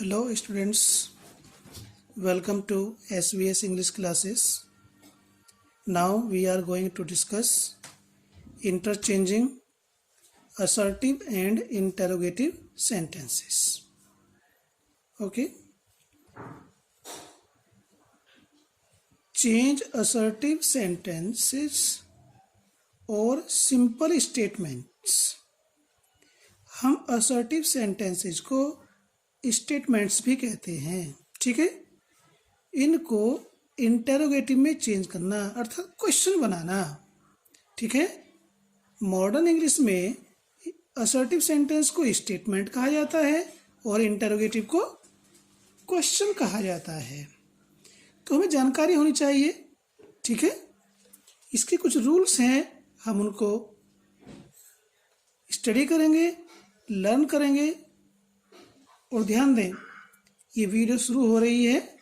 Hello students, welcome to SVS English classes. Now we are going to discuss interchanging assertive and interrogative sentences. Okay. Change assertive sentences और simple statements. हम assertive sentences को statements भी कहते हैं, ठीक है। इनको इंटेरोगेटिव में चेंज करना अर्थात क्वेश्चन बनाना, ठीक है। मॉडर्न इंग्लिश में असर्टिव सेंटेंस को स्टेटमेंट कहा जाता है और इंटेरोगेटिव को क्वेश्चन कहा जाता है। तो हमें जानकारी होनी चाहिए, ठीक है। इसके कुछ रूल्स हैं, हम उनको स्टडी करेंगे, लर्न करेंगे। और ध्यान दें, ये वीडियो शुरू हो रही है,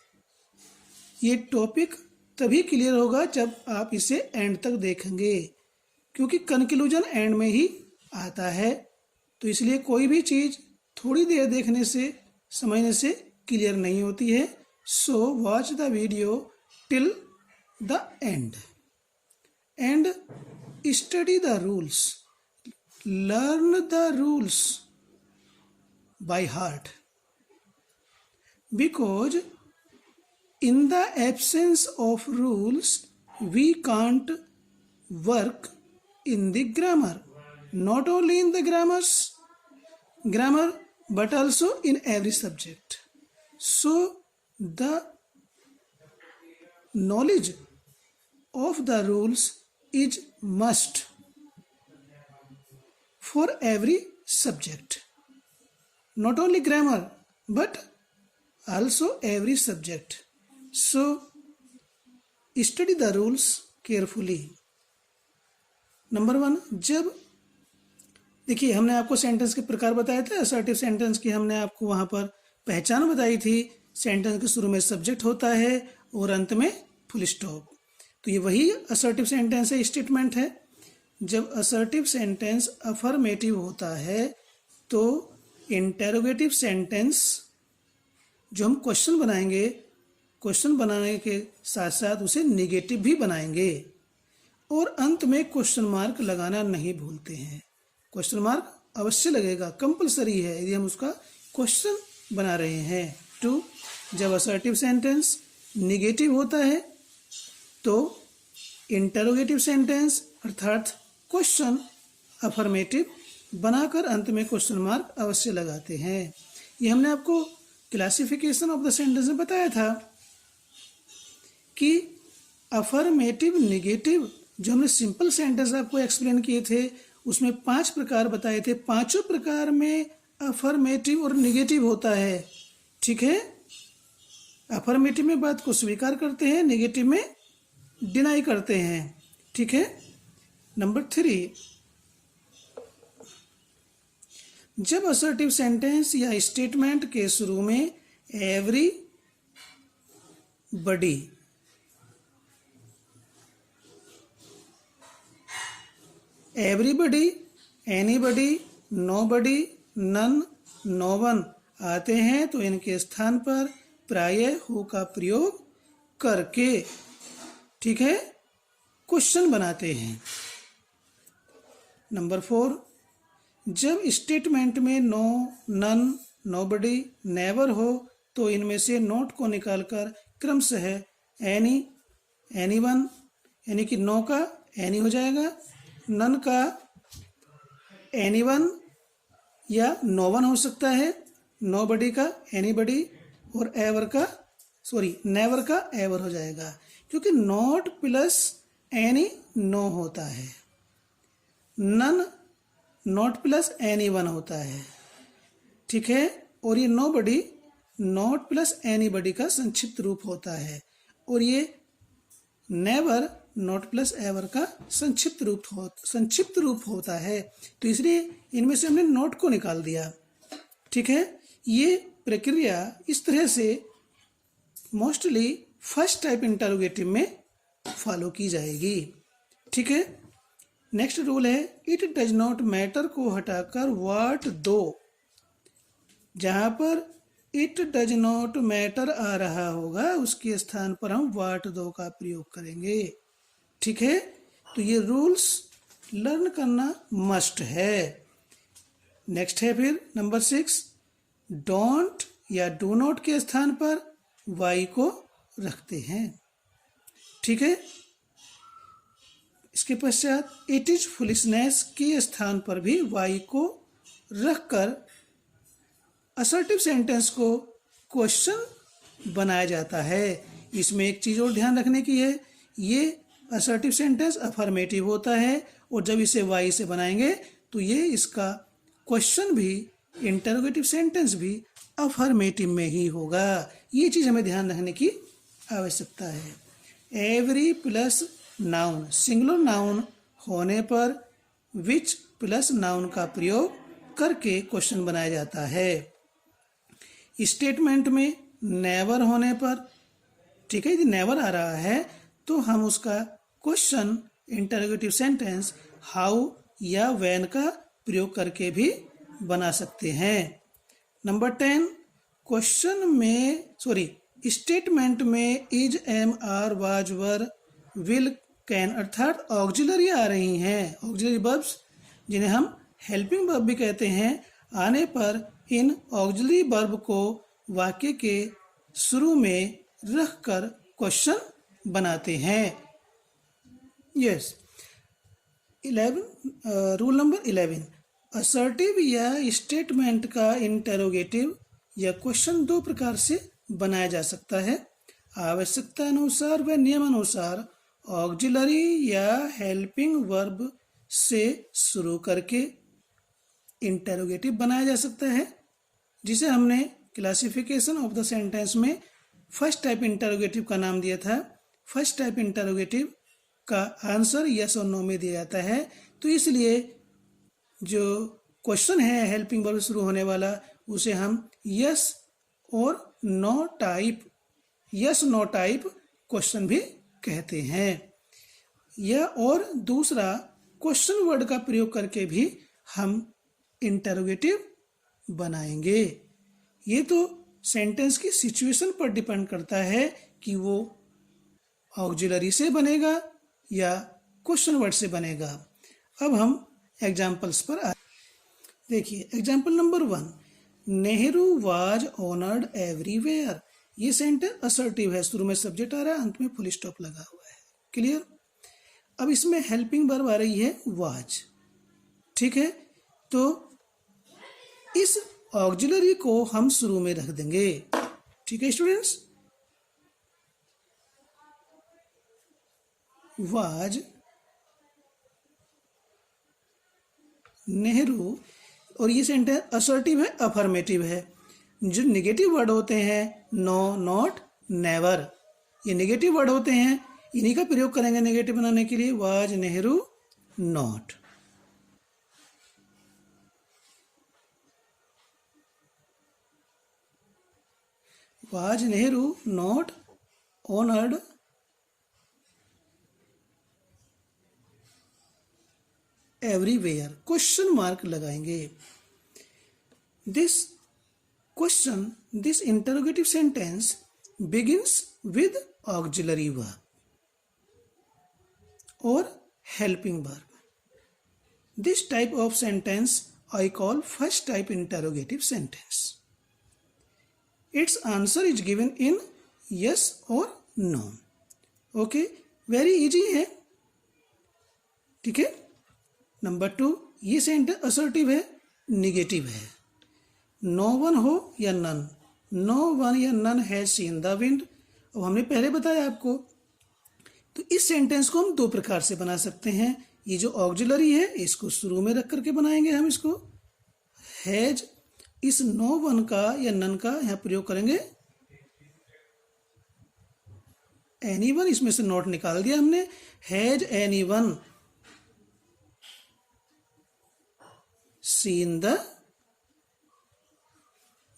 ये टॉपिक तभी क्लियर होगा जब आप इसे एंड तक देखेंगे, क्योंकि कंक्लूजन एंड में ही आता है। तो इसलिए कोई भी चीज़ थोड़ी देर देखने से समझने से क्लियर नहीं होती है। So watch the video till the end and study the rules, learn the rules by heart, because in the absence of rules we can't work in the grammar, not only in the grammar but also in every subject. So the knowledge of the rules is must for every subject, not only grammar but also every subject. So study the rules carefully. Number 1, जब देखिए हमने आपको sentence के प्रकार बताए थे। Assertive sentence की हमने आपको वहाँ पर पहचान बताई थी। सेंटेंस के शुरू में सब्जेक्ट होता है और अंत में फुल स्टॉप। तो ये वही असर्टिव सेंटेंस है, स्टेटमेंट है। जब असर्टिव सेंटेंस अफर्मेटिव होता है तो इंटेरोगेटिव सेंटेंस जो हम क्वेश्चन बनाएंगे, क्वेश्चन बनाने के साथ साथ उसे निगेटिव भी बनाएंगे और अंत में क्वेश्चन मार्क लगाना नहीं भूलते हैं। क्वेश्चन मार्क अवश्य लगेगा, कंपलसरी है यदि हम उसका क्वेश्चन बना रहे हैं। 2, जब असर्टिव सेंटेंस निगेटिव होता है तो इंटेरोगेटिव सेंटेंस अर्थात क्वेश्चन अफर्मेटिव बनाकर अंत में क्वेश्चन मार्क अवश्य लगाते हैं। ये हमने आपको क्लासिफिकेशन ऑफ द सेंटेंस में बताया था कि अफर्मेटिव, निगेटिव, जो हमने सिंपल सेंटेंस आपको एक्सप्लेन किए थे उसमें 5 प्रकार बताए थे। 5 प्रकार में अफर्मेटिव और निगेटिव होता है, ठीक है। अफर्मेटिव में बात को स्वीकार करते हैं, निगेटिव में डिनाई करते हैं, ठीक है। नंबर 3, जब असर्टिव सेंटेंस या स्टेटमेंट के शुरू में everybody, everybody, anybody, nobody, none, no one आते हैं तो इनके स्थान पर प्रायः हु का प्रयोग करके, ठीक है, क्वेश्चन बनाते हैं। नंबर 4, जब स्टेटमेंट में नो, नन, नोबडी, नेवर हो तो इनमें से नोट को निकालकर क्रमशः एनी, एनीवन, यानी कि नो का एनी हो जाएगा, नन का एनीवन या नोवन हो सकता है, नोबडी का एनीबडी और नेवर का एवर हो जाएगा, क्योंकि नॉट प्लस एनी नो होता है, none not plus any one होता है, ठीक है। और ये नोबडी नॉट प्लस एनीबडी का संक्षिप्त रूप होता है और ये नेवर नॉट प्लस एवर का संक्षिप्त रूप होता है। तो इसलिए इनमें से हमने नॉट को निकाल दिया, ठीक है। ये प्रक्रिया इस तरह से मोस्टली फर्स्ट टाइप इंटरोगेटिव में फॉलो की जाएगी, ठीक है। नेक्स्ट रूल है इट डज नॉट मैटर को हटाकर व्हाट दो, जहां पर इट डज नॉट मैटर आ रहा होगा, उसके स्थान पर हम वाट दो का प्रयोग करेंगे। ठीक है, तो ये रूल्स लर्न करना मस्ट है। नेक्स्ट है फिर नंबर 6, डोंट या डू नॉट के स्थान पर वाई को रखते हैं। ठीक है, इसके पश्चात इट इज फुलिशनेस के स्थान पर भी वाई को रखकर असर्टिव सेंटेंस को क्वेश्चन बनाया जाता है। इसमें एक चीज़ और ध्यान रखने की है, ये असर्टिव सेंटेंस अफर्मेटिव होता है और जब इसे वाई से बनाएंगे तो ये इसका क्वेश्चन भी, इंटरोगेटिव सेंटेंस भी अफर्मेटिव में ही होगा। ये चीज़ हमें ध्यान रखने की आवश्यकता है। Every plus noun, singular noun होने पर विच प्लस नाउन का प्रयोग करके क्वेश्चन बनाया जाता है। स्टेटमेंट में नेवर होने पर, ठीक है, यदि नेवर आ रहा है तो हम उसका क्वेश्चन, इंटरोगेटिव सेंटेंस हाउ या व्हेन का प्रयोग करके भी बना सकते हैं। नंबर 10, क्वेश्चन में स्टेटमेंट में is, am, are, was, were, will, can अर्थात ऑक्सिलरी आ रही हैं, ऑक्सिलरी वर्ब्स जिन्हें हम हेल्पिंग वर्ब भी कहते हैं, आने पर इन ऑक्सिलरी वर्ब को वाक्य के शुरू में रखकर क्वेश्चन बनाते हैं। यस। 11, रूल नंबर 11, असर्टिव या स्टेटमेंट का इंटरोगेटिव या क्वेश्चन दो प्रकार से बनाया जा सकता है। आवश्यकता अनुसार व नियमानुसार ऑक्सिलरी या हेल्पिंग वर्ब से शुरू करके इंटरोगेटिव बनाया जा सकता है, जिसे हमने क्लासिफिकेशन ऑफ द सेंटेंस में फर्स्ट टाइप इंटरोगेटिव का नाम दिया था। फर्स्ट टाइप इंटरोगेटिव का आंसर यस और नो में दिया जाता है, तो इसलिए जो क्वेश्चन है हेल्पिंग वर्ब शुरू होने वाला, उसे हम यस और no type, yes no type question भी कहते हैं। या और दूसरा, क्वेश्चन वर्ड का प्रयोग करके भी हम इंटरोगेटिव बनाएंगे। ये तो सेंटेंस की सिचुएशन पर डिपेंड करता है कि वो ऑक्सिलरी से बनेगा या क्वेश्चन वर्ड से बनेगा। अब हम एग्जाम्पल्स पर आए। देखिए example number 1, Nehru was honoured everywhere. ये सेंटेंस असर्टिव है, शुरू में सब्जेक्ट आ रहा है, अंत में फुल स्टॉप लगा हुआ है। क्लियर। अब इसमें हेल्पिंग वर्ब आ रही है वाज। ठीक है, तो इस ऑक्सिलरी को हम शुरू में रख देंगे। ठीक है स्टूडेंट्स, वाज नेहरू, और ये सेंटेंस असर्टिव है, अफर्मेटिव है। जो नेगेटिव वर्ड होते हैं नो, नॉट, नेवर, ये नेगेटिव वर्ड होते हैं, इन्हीं का प्रयोग करेंगे नेगेटिव बनाने के लिए। Was Nehru not. Was Nehru not honoured everywhere, question mark लगाएंगे। This question, this interrogative sentence begins with auxiliary verb और helping verb. This type of sentence I call first type interrogative sentence. Its answer is given in yes or no. Okay, very easy है. ठीक है. Number 2, ये sentence assertive है, negative है. No one हो या none, no one या none has seen the wind. अब हमने पहले बताया आपको, तो इस सेंटेंस को हम दो प्रकार से बना सकते हैं. ये जो ऑक्सिलरी है इसको शुरू में रख करके बनाएंगे हम इसको. हैज, इस नो वन का या नन का यहां प्रयोग करेंगे. एनी वन, इसमें से नॉट निकाल दिया हमने. Has any one scene the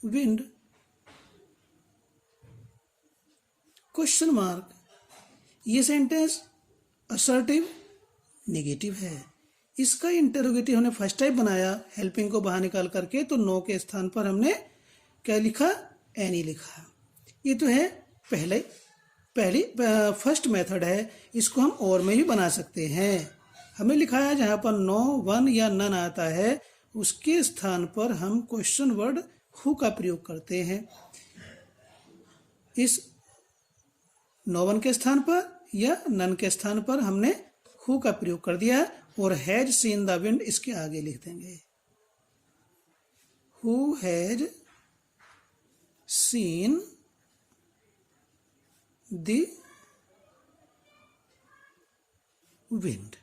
wind, question mark. ये सेंटेंस असर्टिव नेगेटिव है. इसका इंटरोगेटिव हमने फर्स्ट टाइप बनाया हेल्पिंग को बाहर निकाल करके, तो नो के स्थान पर हमने क्या लिखा, एनी लिखा। ये तो है पहली फर्स्ट मेथड है, इसको हम और में भी बना सकते हैं। हमने लिखा है जहाँ पर नो, वन या नन आता है उसके स्थान पर हम क्वेश्चन वर्ड हु का प्रयोग करते हैं। इस नो वन के स्थान पर या नन के स्थान पर हमने हु का प्रयोग कर दिया और हैज सीन द विंड इसके आगे लिख देंगे। Who has seen the wind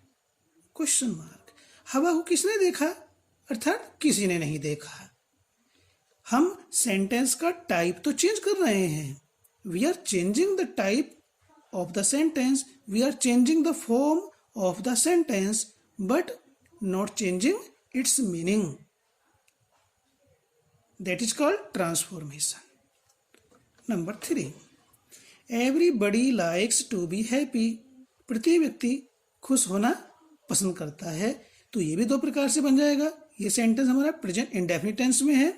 question mark. हवा को किसने देखा, अर्थात किसी ने नहीं देखा। हम सेंटेंस का टाइप तो चेंज कर रहे हैं, we are changing the type of the sentence, we are changing the form of the sentence but not changing its meaning. That is called transformation. Number 3, everybody likes to be happy. प्रत्येक व्यक्ति खुश होना पसंद करता है। तो ये भी दो प्रकार से बन जाएगा। ये सेंटेंस हमारा प्रेजेंट इंडेफिनिट टेंस में है।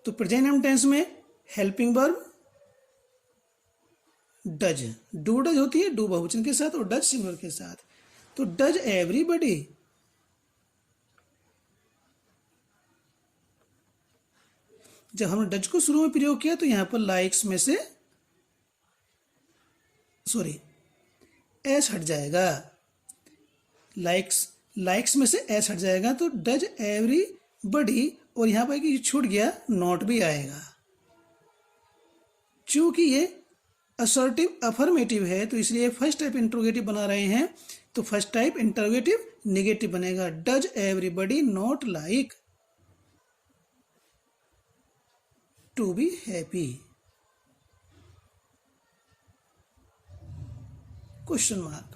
तो प्रेजेंट टेंस में helping verb does, do does होती है, डू बहुवचन के साथ और डज सिंगुलर के साथ। तो डज एवरीबडी, जब हमने डज को शुरू में प्रयोग किया तो यहां पर लाइक्स में से एस हट जाएगा। लाइक्स में से एस हट जाएगा तो डज एवरीबडी, और यहां पर कि छूट गया नॉट भी आएगा। चूंकि ये असर्टिव अफर्मेटिव है तो इसलिए फर्स्ट टाइप इंट्रोगेटिव बना रहे हैं। तो फर्स्ट टाइप इंट्रोगेटिव नेगेटिव बनेगा। Does everybody not like to be happy, question mark.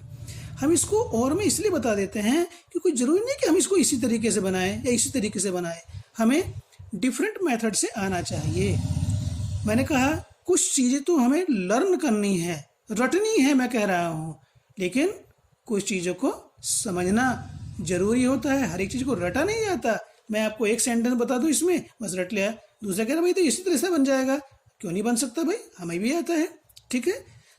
हम इसको और में इसलिए बता देते हैं क्योंकि जरूरी नहीं कि हम इसको इसी तरीके से बनाएं या इसी तरीके से बनाएं, हमें डिफरेंट मेथड से आना चाहिए। मैंने कहा कुछ चीज़ें तो हमें लर्न करनी है, रटनी है, मैं कह रहा हूँ, लेकिन कुछ चीज़ों को समझना जरूरी होता है। हर एक चीज़ को रटा नहीं जाता। मैं आपको एक सेंटेंस बता दूँ इसमें बस रट लिया, दूसरा कह रहा भाई तो इसी तरह से बन जाएगा, क्यों नहीं बन सकता भाई, हमें भी आता है। ठीक है,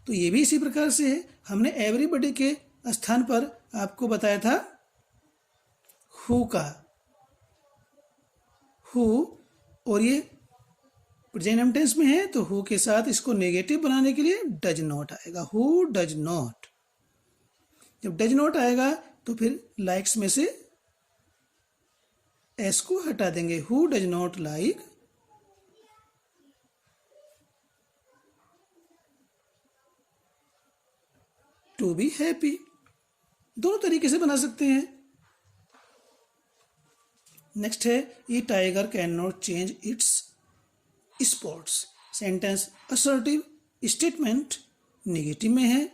तो ये भी इसी प्रकार से है। हमने एवरीबडी के स्थान पर आपको बताया था हु का, हु, और ये प्रेजेंट टेंस में है तो हु के साथ इसको नेगेटिव बनाने के लिए डज नॉट आएगा। हु डज नॉट, जब डज नॉट आएगा तो फिर लाइक्स में से एस को हटा देंगे। Who does not like to be happy. दोनों तरीके से बना सकते हैं। नेक्स्ट है ये tiger can not change its spots. Sentence assertive statement negative में है।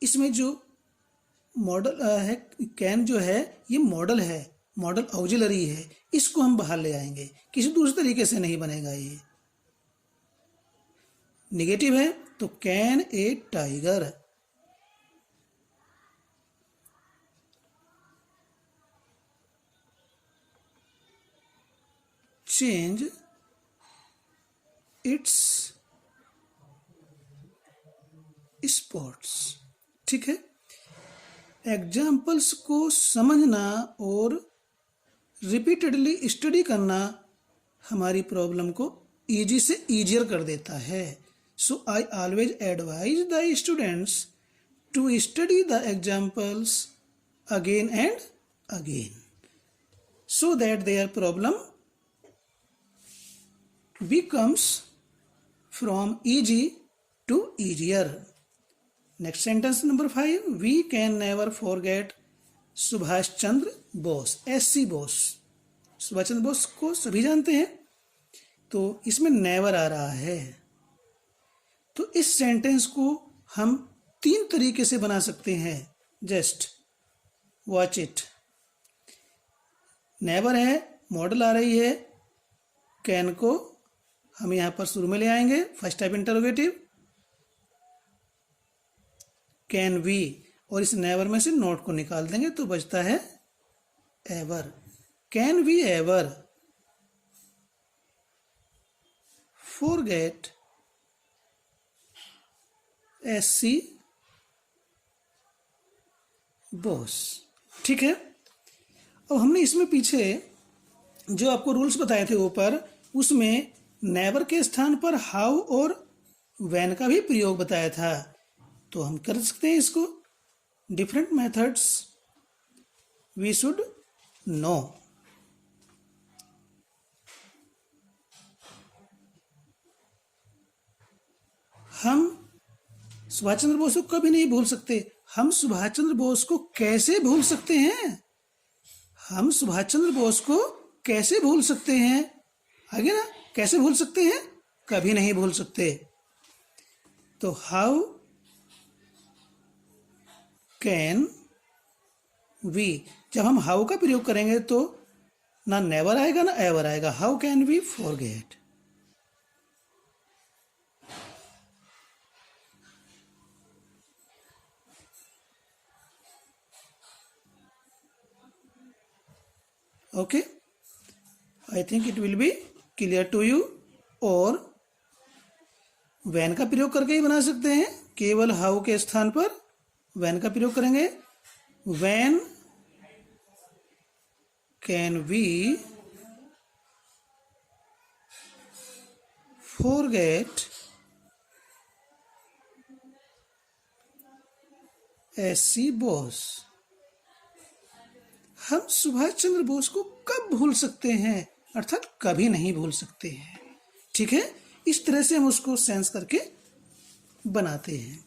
इसमें जो मॉडल है कैन जो है ये मॉडल है, मॉडल ऑक्सिलरी है, इसको हम बाहर ले आएंगे, किसी दूसरे तरीके से नहीं बनेगा। ये नेगेटिव है तो can a tiger, change its spots. ठीक है, एग्जाम्पल्स को समझना और रिपीटेडली स्टडी करना हमारी प्रॉब्लम को इजी से ईजियर कर देता है। So I always advise the students to study the examples again and again so that their problem becomes from easy to easier. Next sentence number 5, we can never forget Subhash Chandra Bose, SC Bose. Subhash Chandra Bose को सभी जानते हैं, तो इसमें never आ रहा है। तो इस सेंटेंस को हम 3 तरीके से बना सकते हैं। Just watch it. नेवर है, मॉडल आ रही है, कैन को हम यहां पर शुरू में ले आएंगे, first type interrogative, can we, और इस नेवर में से नॉट को निकाल देंगे तो बचता है ever. Can we ever forget SC boss। ठीक है, अब हमने इसमें पीछे जो आपको रूल्स बताए थे ऊपर, उसमें नेवर के स्थान पर हाउ और व्हेन का भी प्रयोग बताया था। तो हम कर सकते हैं इसको। Different methods we should know. हम सुभाष चंद्र बोस को कभी नहीं भूल सकते। हम सुभाष चंद्र बोस को कैसे भूल सकते हैं? हम सुभाष चंद्र बोस को कैसे भूल सकते हैं? आगे ना, कैसे भूल सकते हैं? कभी नहीं भूल सकते। तो हाउ कैन वी, जब हम हाउ का प्रयोग करेंगे तो ना नेवर आएगा ना एवर आएगा। How can we forget. Okay, I think it will be clear to you. और वैन का प्रयोग करके ही बना सकते हैं। केवल हाउ के स्थान पर वैन का प्रयोग करेंगे। When can we forget SC Bose. हम सुभाष चंद्र बोस को कब भूल सकते हैं? अर्थात कभी नहीं भूल सकते हैं। ठीक है, इस तरह से हम उसको सेंस करके बनाते हैं।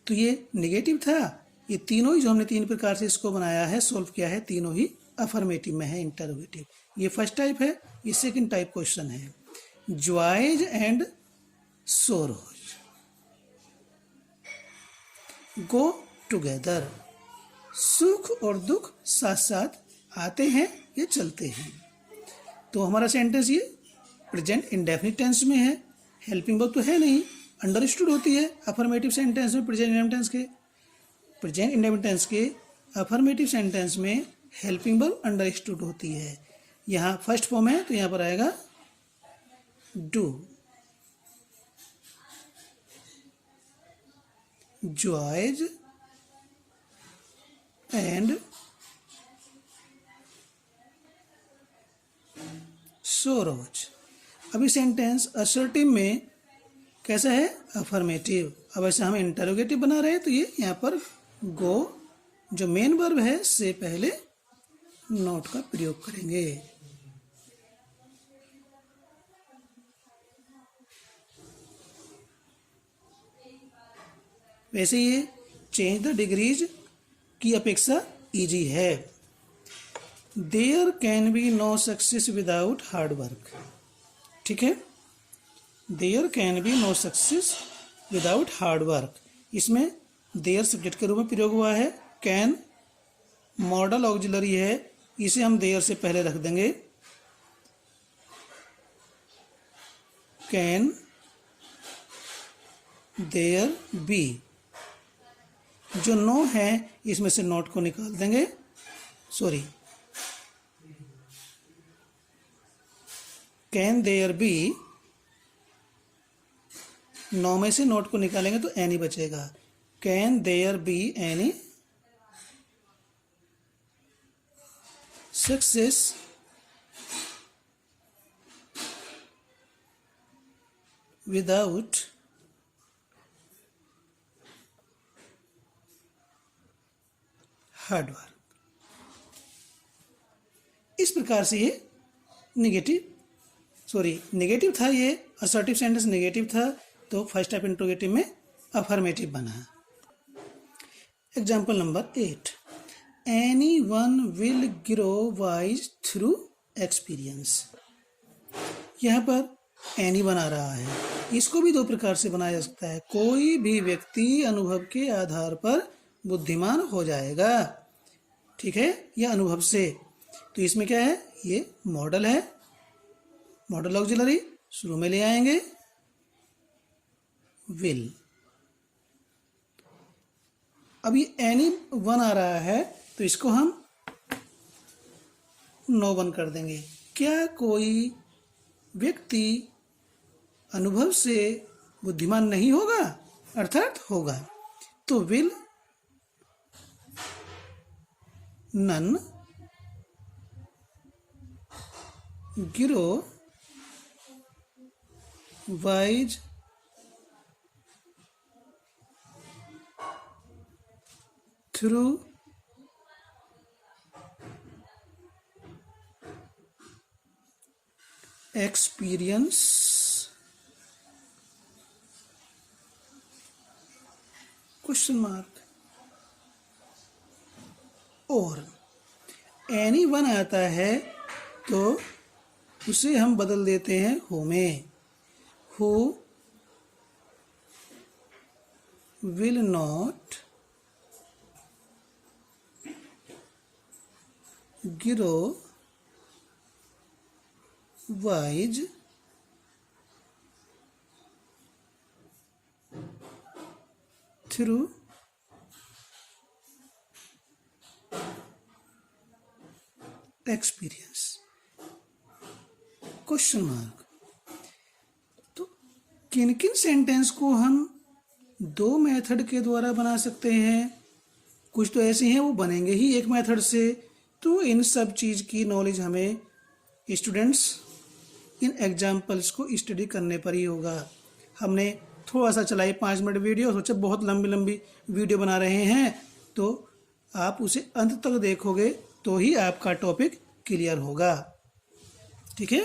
तो ये नेगेटिव था। ये तीनों ही जो हमने 3 प्रकार से इसको बनाया है, सॉल्व किया है, तीनों ही अफर्मेटिव में है, इंटरोगेटिव। ये फर्स्ट टाइप है, ये सेकंड टाइप क्वेश्चन है। Joys and sorrows go together. सुख और दुख साथ साथ आते हैं या चलते हैं। तो हमारा सेंटेंस ये प्रेजेंट इंडेफिनिट टेंस में है। हेल्पिंग वर्ब तो है नहीं, अंडरस्टूड होती है अफर्मेटिव सेंटेंस में। प्रेजेंट इंडेफिनिट टेंस के अफर्मेटिव सेंटेंस में हेल्पिंग वर्ब अंडरस्टूड होती है। यहाँ फर्स्ट फॉर्म है तो यहाँ पर आएगा डू। Joys and sorrows. अभी सेंटेंस असर्टिव में कैसा है? अफर्मेटिव। अब ऐसे हम इंटरोगेटिव बना रहे हैं तो ये यहाँ पर गो जो मेन वर्ब है से पहले नॉट का प्रयोग करेंगे। वैसे ये चेंज द डिग्रीज की अपेक्षा इजी है। There can be no success without hard work. ठीक है, there can be no success without hard work. इसमें देयर सब्जेक्ट के रूप में प्रयोग हुआ है। कैन मॉडल ऑक्सिलरी है, इसे हम देयर से पहले रख देंगे। कैन देयर बी, जो नो है इसमें से नॉट को निकाल देंगे। Sorry, can there be, no में से नॉट को निकालेंगे तो एनी बचेगा। Can there be any success without hard work. इस प्रकार से ये नेगेटिव था। ये असर्टिव सेंटेंस नेगेटिव था, तो फर्स्ट टाइप इंट्रोगेटिव में अफर्मेटिव बना। Example number 8, any one will grow wise through experience. यहाँ पर एनी बना रहा है, इसको भी 2 प्रकार से बनाया जा सकता है। कोई भी व्यक्ति अनुभव के आधार पर बुद्धिमान हो जाएगा। ठीक है, यह अनुभव से। तो इसमें क्या है? ये मॉडल है, मॉडल ऑक्सिलरी शुरू में ले आएंगे विल। अब ये एनी वन आ रहा है तो इसको हम नो वन कर देंगे। क्या कोई व्यक्ति अनुभव से बुद्धिमान नहीं होगा, अर्थात होगा। तो will none grow wise through experience question mark और एनी वन आता है तो उसे हम बदल देते हैं हु में। Who will not grow wise through experience question mark. तो किन किन सेंटेंस को हम दो मेथड के द्वारा बना सकते हैं? कुछ तो ऐसे हैं वो बनेंगे ही एक मेथड से। तो इन सब चीज़ की नॉलेज हमें स्टूडेंट्स इन एग्जाम्पल्स को स्टडी करने पर ही होगा। हमने थोड़ा सा चलाई 5 मिनट वीडियो, सोचा बहुत लंबी लंबी वीडियो बना रहे हैं, तो आप उसे अंत तक देखोगे तो ही आपका टॉपिक क्लियर होगा। ठीक है,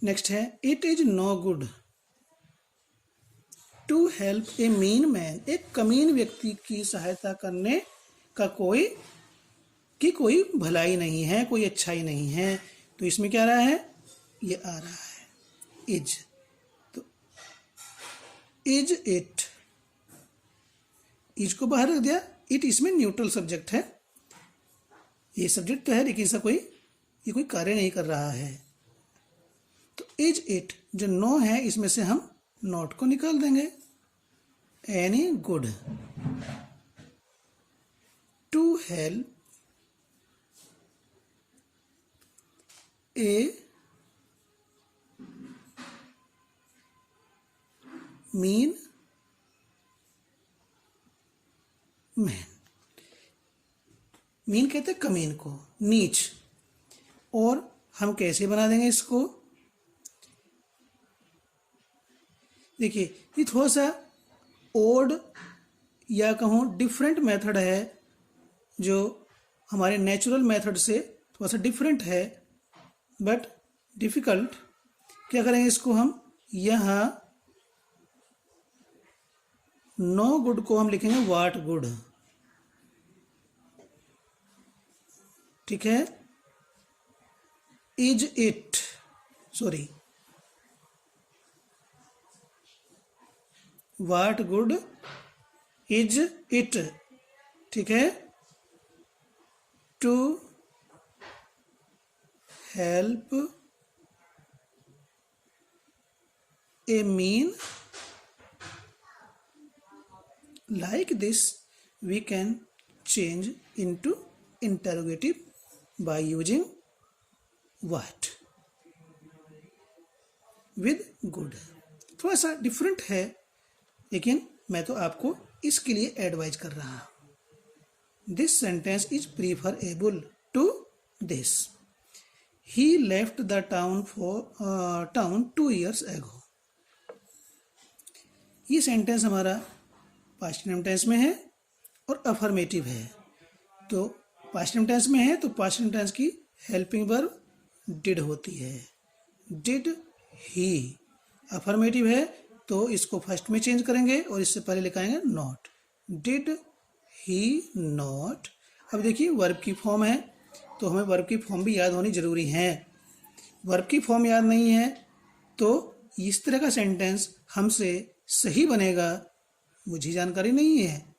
नेक्स्ट है it is no good to help a mean man. एक कमीन व्यक्ति की सहायता करने का कोई भलाई नहीं है, कोई अच्छाई नहीं है। तो इसमें क्या आ रहा है? ये आ रहा है इज। तो इज इट, इज को बाहर रख दिया, इट इसमें न्यूट्रल सब्जेक्ट है। ये सब्जेक्ट तो है लेकिन इसका ये कोई कार्य नहीं कर रहा है। तो इज इट जो नो है इसमें से हम नॉट को निकाल देंगे। Any good to help a mean man. Mean कहते हैं कमीन को, नीच। और हम कैसे बना देंगे इसको? देखिए ये थोड़ा सा ओड या कहूँ डिफरेंट मेथड है, जो हमारे नेचुरल मेथड से थोड़ा सा डिफरेंट है, बट डिफिकल्ट। क्या करेंगे इसको हम? यहाँ नो गुड को हम लिखेंगे वाट गुड। ठीक है, is it, sorry, what good is it. ठीक है, to help a mean like this we can change into interrogative by using what with good। थोड़ा सा डिफरेंट है लेकिन मैं तो आपको इसके लिए एडवाइज कर रहा हूं। This sentence is preferable to this, he left the town 2 years ago। ये सेंटेंस हमारा पास्ट टाइम टेंस में है और अफर्मेटिव है। तो पास्ट टाइम टेंस में है तो पास्ट टाइम टेंस की हेल्पिंग वर्ब डिड होती है। Did he. अफर्मेटिव है तो इसको फर्स्ट में चेंज करेंगे और इससे पहले लिखाएंगे नॉट। Did he not. अब देखिए वर्ब की फॉर्म है तो हमें वर्ब की फॉर्म भी याद होनी जरूरी है। वर्ब की फॉर्म याद नहीं है तो इस तरह का सेंटेंस हमसे सही बनेगा, मुझे जानकारी नहीं है,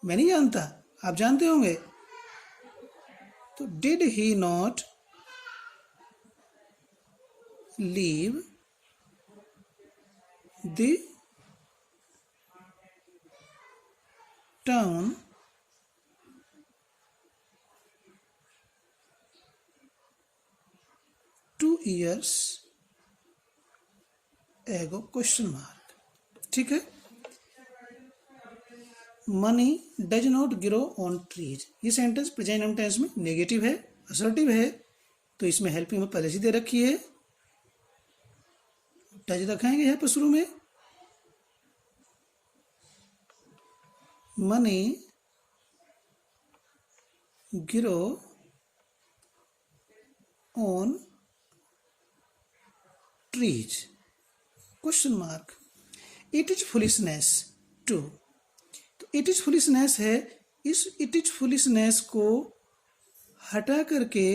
मैं नहीं जानता, आप जानते होंगे। तो did he not leave the town two years ago question mark. ठीक है, money does not grow on trees. ये सेंटेंस प्रेजेंट टेंस में नेगेटिव है, असर्टिव है, तो इसमें हेल्पिंग में पहले से दे रखी है, डज रखेंगे यहाँ पर शुरू में। Money grow on trees question mark. It is foolishness too, तो इट इज फुलिशनेस है, इस इट इज फुलिशनेस को हटा करके,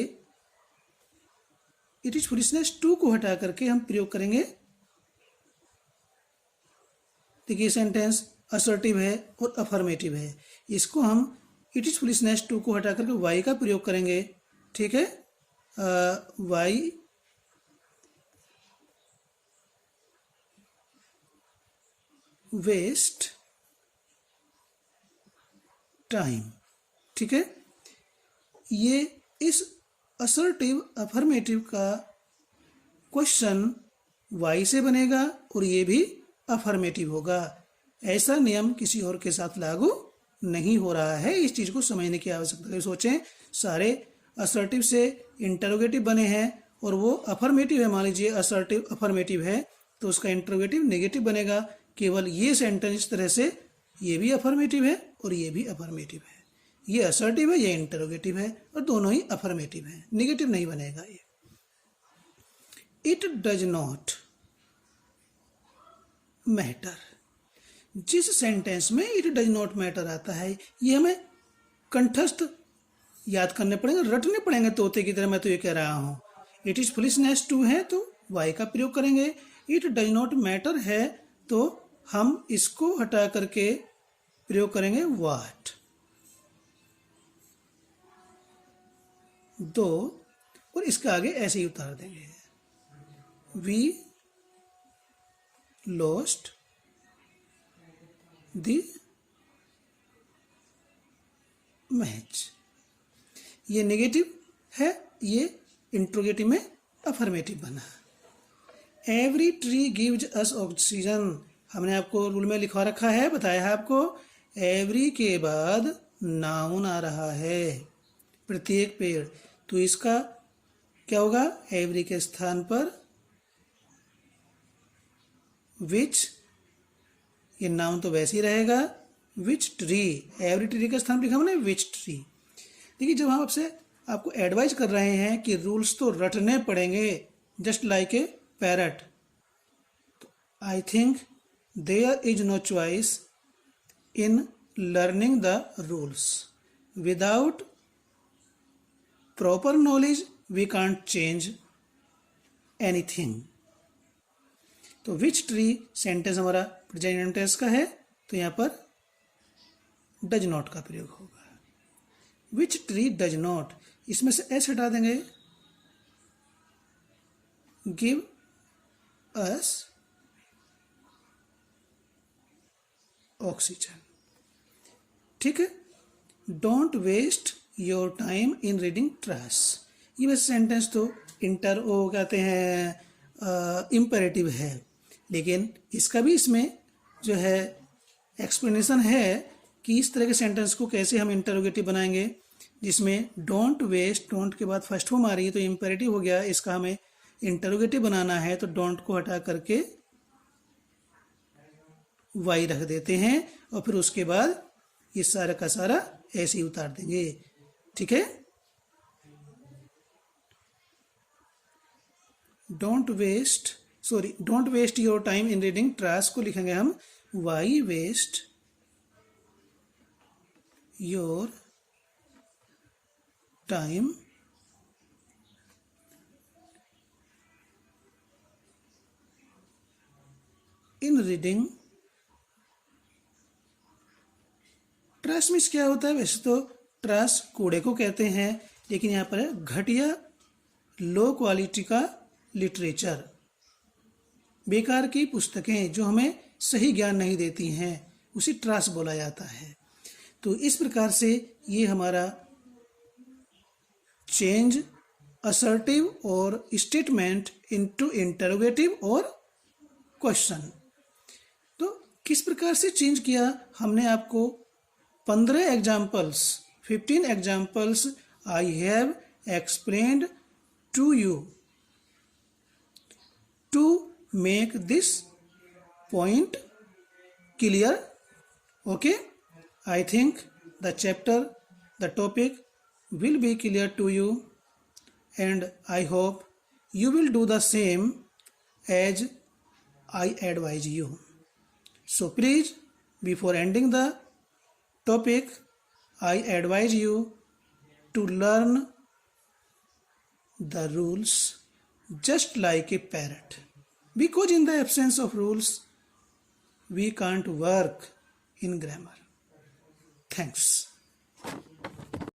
इट इज फुलिशनेस टू को हटा करके हम प्रयोग करेंगे। देखिए सेंटेंस असर्टिव है और अफर्मेटिव है, इसको हम इट इज फुलिशनेस टू को हटा करके वाई का प्रयोग करेंगे। ठीक है, वाई वेस्ट टाइम। ठीक है, ये इस असर्टिव अफर्मेटिव का क्वेश्चन वाई से बनेगा और ये भी अफर्मेटिव होगा। ऐसा नियम किसी और के साथ लागू नहीं हो रहा है, इस चीज को समझने की आवश्यकता है। सोचें सारे असर्टिव से इंटरोगेटिव बने हैं और वो अफर्मेटिव है, मान लीजिए असर्टिव अफर्मेटिव है तो उसका इंटरोगेटिव नेगेटिव बनेगा। केवल ये सेंटेंस इस तरह से, ये भी अफर्मेटिव है और ये भी अफर्मेटिव है, ये असर्टिव है, ये इंटरोगेटिव है और दोनों ही अफर्मेटिव है, नेगेटिव नहीं बनेगा ये। इट डज नॉट मैटर, जिस सेंटेंस में इट डज नॉट मैटर आता है ये हमें कंठस्थ याद करने पड़ेंगे, रटने पड़ेंगे तोते की तरह। मैं तो ये कह रहा हूं इट इज फुलिशनेस टू है तो वाई का प्रयोग करेंगे, इट डज नॉट मैटर है तो हम इसको हटा करके प्रयोग करेंगे व्हाट। दो और इसका आगे ऐसे ही उतार देंगे, वी लॉस्ट द मैच। ये नेगेटिव है, ये इंट्रोगेटिव में अफर्मेटिव बना। Every tree gives us oxygen, हमने आपको रूल में लिखवा रखा है, बताया है आपको। एवरी के बाद नाउन आ रहा है, प्रत्येक पेड़, तो इसका क्या होगा, एवरी के स्थान पर विच, ये नाउन तो वैसे ही रहेगा, विच ट्री, एवरी ट्री के स्थान पर लिखा हमने विच ट्री। देखिए जब हम आपको एडवाइज कर रहे हैं कि रूल्स तो रटने पड़ेंगे जस्ट लाइक ए पैरट, तो I think there is no choice in learning the rules. Without proper knowledge we can't change anything. तो विच ट्री सेंटेंस हमारा प्रेजेंट टेंस का है तो यहाँ पर डज नॉट का प्रयोग होगा। विच ट्री डज नॉट, इसमें से एस हटा देंगे, गिव अस ऑक्सीजन। ठीक है, don't waste your time in reading trash, ये वैसे सेंटेंस तो वो कहते हैं इम्पेरेटिव है, लेकिन इसका भी इसमें जो है एक्सप्लेनेशन है कि इस तरह के सेंटेंस को कैसे हम इंटरोगेटिव बनाएंगे, जिसमें डोंट वेस्ट, डोंट के बाद फर्स्ट फॉर्म आ रही है तो इम्पेरेटिव हो गया, इसका हमें इंटरोगेटिव बनाना है तो डोंट को हटा करके वाई रख देते हैं और फिर उसके बाद ये सारा का सारा ऐसे ही उतार देंगे। ठीक है, don't waste your time in reading trash को लिखेंगे हम why waste your time in reading trash means क्या होता है, वैसे तो ट्रैश कूड़े को कहते हैं, लेकिन यहाँ पर है घटिया लो क्वालिटी का लिटरेचर, बेकार की पुस्तकें जो हमें सही ज्ञान नहीं देती हैं उसी ट्रैश बोला जाता है। तो इस प्रकार से ये हमारा चेंज असर्टिव और स्टेटमेंट इनटू इंटरोगेटिव और क्वेश्चन। तो किस प्रकार से चेंज किया, हमने आपको 15 examples 15 examples I have explained to you to make this point clear. Okay, I think the chapter, the topic will be clear to you, and I hope you will do the same as I advise you. So please, before ending the topic, I advise you to learn the rules just like a parrot, because in the absence of rules we can't work in grammar. Thanks.